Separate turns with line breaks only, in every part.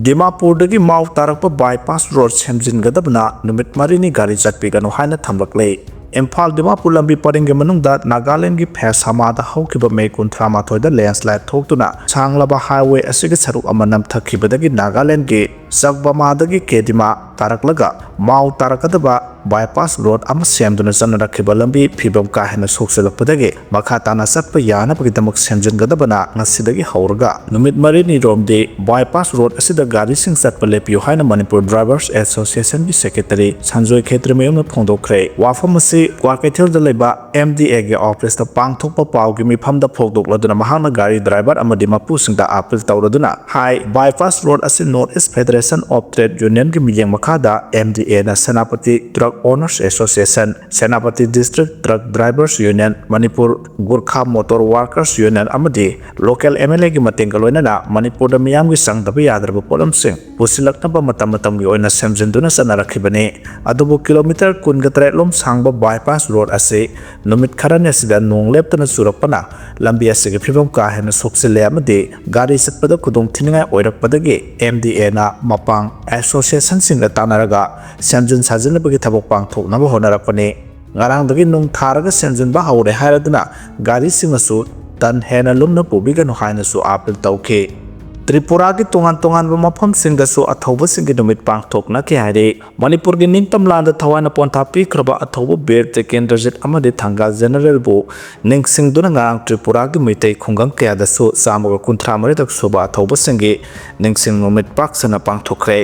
Dimapurdagi mau tarakpa bypass road semjinggadabna numit marini gari chatpiganu haina thamlakle. Imphal Dimapur lambi paringe manungda Nagaland gi phas hamada haukiba May 13 da landslide thoktuna changlaba highway asigi saruk amanam thakibadagi Nagaland gi Sakbamadagi Kedima taraklaga mau tarakadaba bypass road ama semduna sanarakiba lambi phibam kahena sokselakpadagi makha tana satpa yana pagidamak semjingadabana ngasidagi hauraga numit marini romde bypass road asida gari sing satpa lepiyo haina Manipur Drivers Association gi secretary Sanjoy Khetremeyamna phongdokhre wafam asi Kwarkaithil da leba MDA gi office da pangthokpa pawgi mifam da phogdokladuna mahana gari driver ama Dimapur singda appeal tawraduna hai bypass road asi North East Federation of Trade Union gi miyeng makhada MDA na Senapati Truck Owners Association, Senapati District Truck Drivers Union, Manipur Gurkha Motor Workers Union amadi local MLA gi matengaloina na Manipur da miyam gi sangdabi yadraba polam sing pusilaknaba matam gi oina semjinduna sanarakhibani adubu kilometer 13 lom sangba bypass road ase numit kharane sida nong leptana surakpana lambi ase gi phibam ka hena soksile amadi gari satpada khudong thiningai oirakpadagi MDA na mapang association sing da tanaraga semjin sajinabagi thabok pangthoknaba honarakpani ngarangdagi nung tharaga semjin ba haure hairaduna gari singasu tan hena lumna pubiganu haina su apil tawke Tripura ki tongan mafam singdasu athauba singi numit pangthokna ki haire Manipur gi ningtam landa thawana ponthapi khraba athauba ber te kendrajit amade thanga general bu ningsing duna ngarang Tripura gi mitai khungang kya dasu samoga kunthra mari dak soba athauba singi ningsing numit paksana pangthokre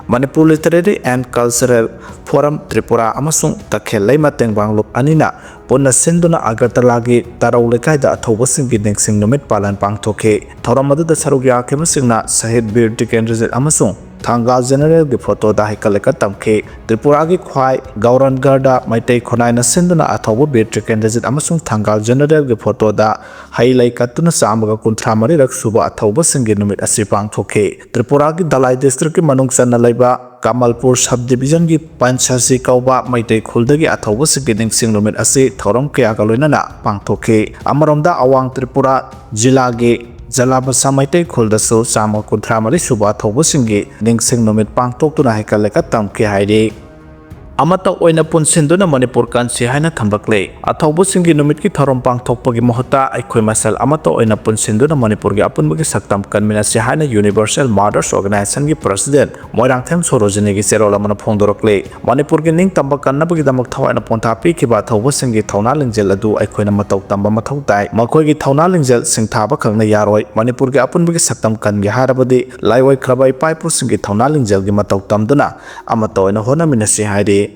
Manipur Literary and Cultural Forum Tripura amasung takhel leima tengbang lop anina ponna sinduna Agartala gi tarau lekai da athauba singi ningsing numit palan pangthokhe thoramadu da sarugya kemasingna Sahid Bir Tikendrajit amasung Thanga General gi photo da hikaleka tamkhe Tripura gi khwai Gauran Garda maitai khonai na sinduna athauba Bir Tikendrajit amasung Thanga General gi photo da hailai katuna samaga kunthra mari rak suba athauba singi numit asi pangthokhe Tripura gi Dalai District ki manung sanna laiba Kamalpur subdivision gi Panchasi kauba maitai khuldagi athauba singi ningsing numit asi thoram kya galoina na pangthokhe amaromda Awang Tripura jila gi Jalabasa maitai khuldasu sama kunthra mari suba thoba singi ningsing numit pangthoktuna haikaleka tamke haire amata oina punsinduna Manipur kansi haina thambakle athauba singi numit ki thorom pangthokpagi mohota aikhoi masal amata oina punsinduna Manipur gi apunbagi saktam kanmina si haina Universal Mothers Organization gi president Moirangthem Sorojini gi serola mana phongdorokle Manipur gi ning tamba kannabagi damak thawaina ponthapi ki ba thauba singi thauna lingjel adu aikhoina matau tamba mathau tai makhoi gi thauna lingjel singthaba khangna yaroi Manipur gi apunbagi saktam kan gi harabadi laiwai khrabai paipu singi thauna lingjel gi matau tamduna amata oina hona minasi haire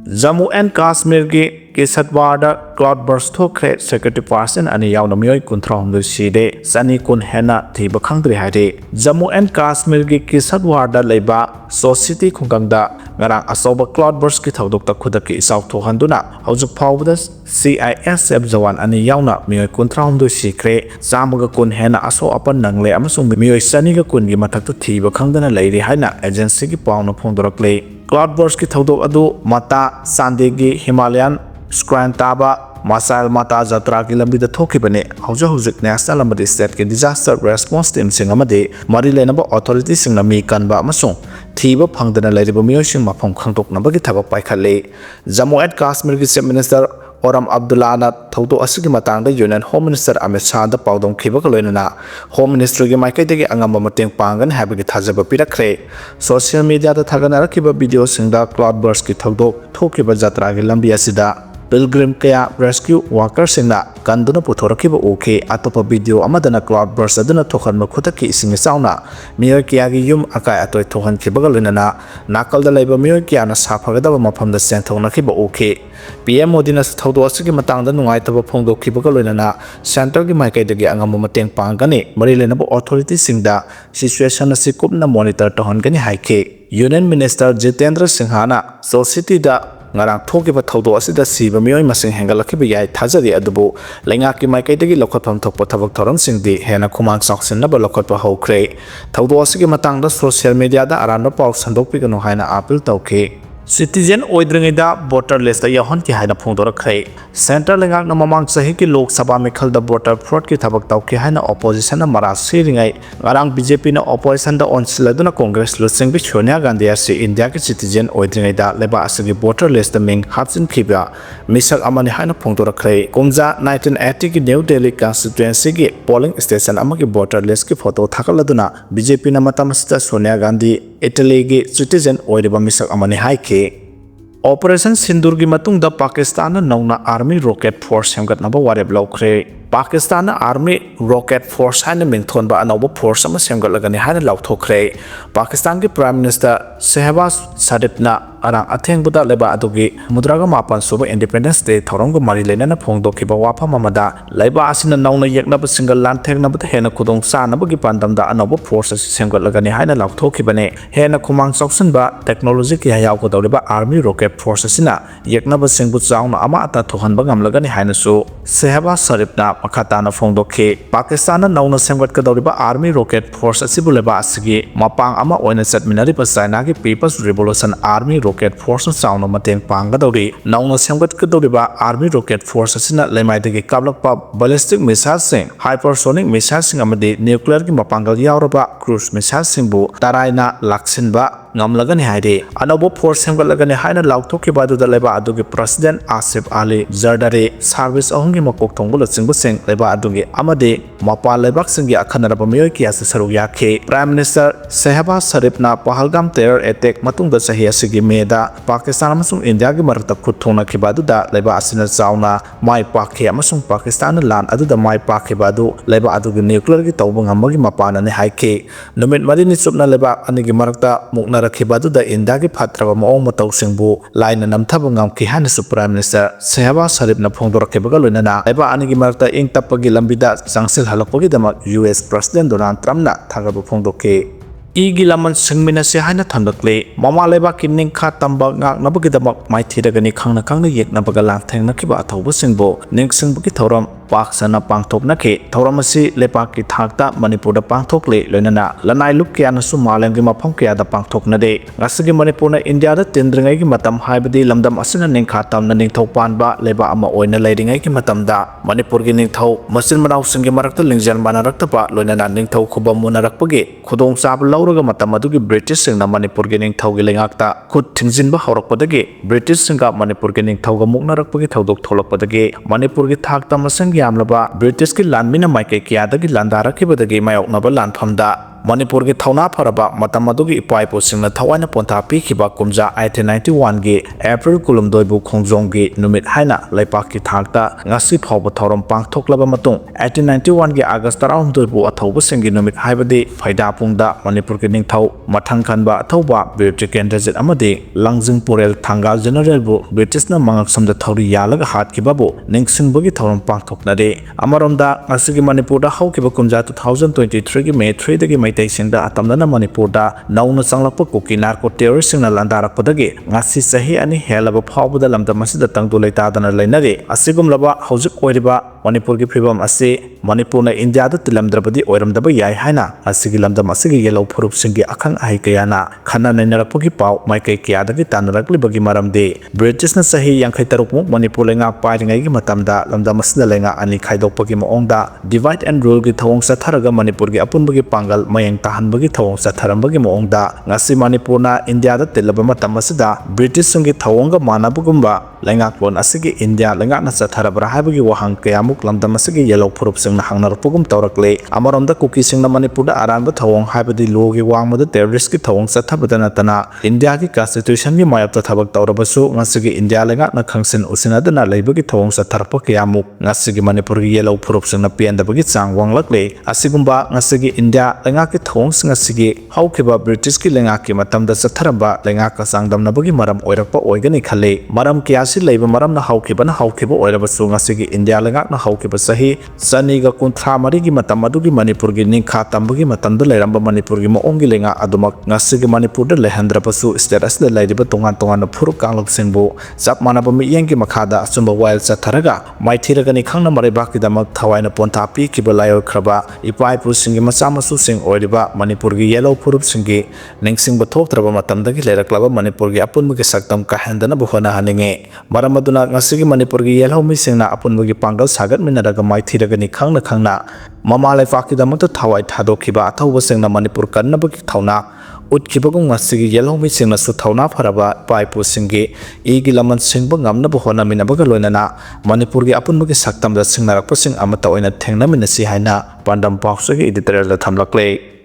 Jammu and Kashmir gi Kisatwada cloudburst thokre security person ani yauna mioi kunthrom du side sani kun hena thiba khangdri haire Jammu and Kashmir gi Kisatwada leiba society khungangda ngarang asoba cloudburst ki thodok ta khudaki isaw thohanduna haujuk phawda CISF jawan ani yauna mioi kunthrom du sikre samaga kun hena aso apan nangle amasung mioi sani ga kun gi mathak tu thiba khangdana leiri haina agency gi pawna phongdorakle cloudburst ki thodok adu mata sandegi Himalayan Scran taba Masail Mata Jatra ki lambi da thokibane haujuk national amadi state ki disaster response team sing amadi mari lenaba authorities sing nami kanba amasung thiba phangdana lairiba miyoi sing mafam khangtok nabagi thabak paikhale Jammu and Kashmir ki chief minister Oram Abdullah na thodo asigi matangda Union Home Minister Amit Shah da pawdom khiba kaloina Home Minister gi maikai dagi angamba mateng pangan habagi thajaba pirakre social media da thagana rakiba video singda cloudburst ki thodo thokiba jatra gi lambi asida Pilgrim kaya rescue workers singna kanduna puthorakiba oke atopa video amadana cloudburst aduna thokhanma khutaki ising sauna miyo kya gi yum akai atoi thohan khibaga loinana nakal da laiba miyo kya na saphagada mafam da senthongna khiba oke PM Modina thodo asigi matangda nungai taba phongdo khibaga loinana center gi maikai dagi angam mateng pangani mari lenaba authority singda situation asi kupna monitor tohangani haike Union Minister Jitendra Singhana society da ngarang thokiba thodo asida siba mioi masing hengalakhiba yai thajari adubu lenga ki maikai dagi lokhatham thokpa thabak thoram singdi hena khumang saksin na ba lokhatpa hokre thodo asigi matangda social media da aranda paw sandokpi gano haina appeal tawke Citizen oidringida voter list yahon ki haina phongdorakhe Central lengak na mamang sahi ki Lok Sabha mikhal da voter fraud ki thabak taw ki haina opposition na mara siringai ngarang BJP na opposition da onsiladuna Congress lusing bi Sonia Gandhi asi India ki citizen oidringida leba asigi voter list ming hapsin khiba misak amani haina phongdorakhe kumja 1980 ki New Delhi constituency ki polling station amagi voter list ki photo thakaladuna BJP na matamasta Sonia Gandhi Italy ki citizen oiriba misak amani haike Operation Sindur ki matung da Pakistan na nauna army rocket force hemgat naba wareb laukre Pakistan na army rocket force haina mingthon ba anauba force ama semgat lagani haina lauthokre Pakistan ki prime minister Shehbaz Sharif na arang Athingba da leba adugi mudraga mapan suba independence day thorong ko mari lena na phongdo ki ba wafa mamada leba asina nauna yekna ba single land thekna ba hena khudong sa na ba gi pandam da anauba force semgat lagani haina lauthokhi bane hena khumang choksan ba technology ki hayaw ko dawleba army rocket force asina yekna ba singbu chauna ama ata thohan ba ngam lagani haina su Shehbaz Sharif na makata na phongdokhe Pakistan na nauna semgat ka dawleba army rocket force asibu leba asigi mapang ama oina chatminari pa China ki People's Revolution Army rocket force sauna mateng panggadori nauna semgat ka dawleba army rocket force asina lemai dagi kablakpa ballistic missile sing hypersonic missile sing amadi nuclear ki mapangal yawraba cruise missile singbu taraina laksinba ngamlagani haide anobo force semgatlagani haina laukthokki badu da leba adugi president Asif Ali Zardari service ahungi makok thongbul singbu sing leba adugi amade mapa lebak singi akhanaraba miyoi ki asa saru yakhe prime minister Shehbaz Sharif na Pahalgam terror attack matung da sahi asigi meda Pakistan amasung India gi marakta khuthona ki badu da leba asina chauna mai pakhe amasung Pakistan lan adu da mai pakhe badu leba adugi nuclear gi tawbang amagi mapana ne haike numit marini chupna leba anigi marakta mukna Rakhibadu da India ki phatraba maong matau singbu laina namthaba ngam ki hana su prime minister Shehbaz Sharif na phongdorakhibaga loinana eba anigi marakta ing tapagi lambida changsil halakpagi dama US president Donald Trump na thagabu phongdokhe igi laman singmina se haina thandakle mama leba ki ningkha tamba ngak nabagi dama maithiragani khangna khangna yeknabaga lanthengna kiba athauba singbo ningsingbu ki thoram paksana pangthokna ke thoramasi lepa ki thakta Manipur da pangthokle loinana lanai luk kya na su malem gi mafam kya da pangthokna de ngasigi Manipur na India da tendringai gi matam haibadi lamdam asina ningkha tamna ningthau panba leba ama oina leiringai gi matam da Manipur gi ningthau masin manau singi marakta lingjan banarakta pa loinana ningthau khubam munarakpagi khudong sab lauraga matam adugi British singna Manipur gi ningthau gi lengakta khud thingzin ba horakpadagi British singa Manipur gi ningthau ga muknarakpagi thaudok tholakpadagi Manipur gi thakta masang yamlaba British ki lanmina maike kiyadagi landarakibadagi mayoknaba lanfamda Manipur ki thauna pharaba matam adugi ipai posingna thawaina pontha pikhiba kumja 1891 gi April kulumdoi bu khongjong gi numit haina leipak ki thakta ngasi phawba thorom pangthoklaba matung 1891 gi August 12 bu athauba singi numit haibadi phaida pungda Manipur ki ningthau mathang khanba athauba British candidate amadi langjing purel thangal general bu British na mangak samda thauri yalaga hat ki babu ningsingbugi thorom pangthokna de amaromda ngasigi Manipur da haukiba kumja 2023 gi May 3 dagi Singda atamdana Manipur da nauna changlakpa kuki narco terrorist singna landarakpadagi ngasi sahi ani helaba phawbada lamda masida tangdu leitadana leinari asigum laba hojik oiriba Manipur gi phibam ase Manipur na India da tilamdrabadi oiramdaba yai haina asigi lamdam asigi yellow phurup singi akhang ahi kayana khana nainarakpagi paw maikai kiyadagi tanaraklibagi maramde British na sahi 63 muk Manipur lenga pairingai gi matamda lamdam asida lenga ani khaidokpagi maongda divide and rule gi thawong satharaga Manipur gi apunbagi pangal mayeng tahanbagi thawong satharambagi maongda ngasi Manipur na India da tilaba matam asida British singi thawonga manabugumba lengakpon asigi India lengak na satharabra haibagi wahang kayamuk lamdam asigi yellow phurup singna hangnarpugum tawrakle amaromda kuki singna Manipur da aranba thawong haibadi logi wangmada terrorist ki thawong sathabada natana India ki constitution gi mayapta thabak tawrabasu ngasigi India lengak na khangsin usinadana leibagi thawong satharpa kayamuk ngasigi Manipur gi yellow phurup singna piandabagi chang wanglakle asigumba ngasigi India lengak ki thawong singa sigi haukiba British ki lengak ki matamda satharamba lengak ka sangdamnabagi maram oirakpa oigani khale maram kiyasi leiba maram na haukiba oirabasu ngasigi India lengak na haukiba sahi chaniga kunthra marigi matam adugi Manipurgi ningkha tambagi matamda leiramba Manipurgi maongi lenga adumak ngasigi Manipurda lehandrapasu state asida leiriba tongan phuruk kangloksinbu chap manaba miyengi makhada achumba wild chatharaga maithiragani khangna maribaki damak thawaina ponta pi kiba layo khraba ipai pu singi machamasu sing oiriba Manipurgi yellow phurup singi ningsingba thoktraba matamdagi leiraklaba Manipurgi apunmagi saktam kahendana buhana haninge maramaduna ngasigi Manipurgi Yelhoumi singna apunmagi pangdal sagat minaraga maithiragani khangna mama laifaki damakta thawai thadokhiba athauba singna Manipur kannabagi thawna utkibagum ngasigi Yelhoumi singna su thawna pharaba paipu singi igi laman singba ngamnabu hona minabaga loinana Manipurgi apunmagi saktamda singnarakpa sing amata oina thengna minasi haina pandam pausagi editorial da thamlakle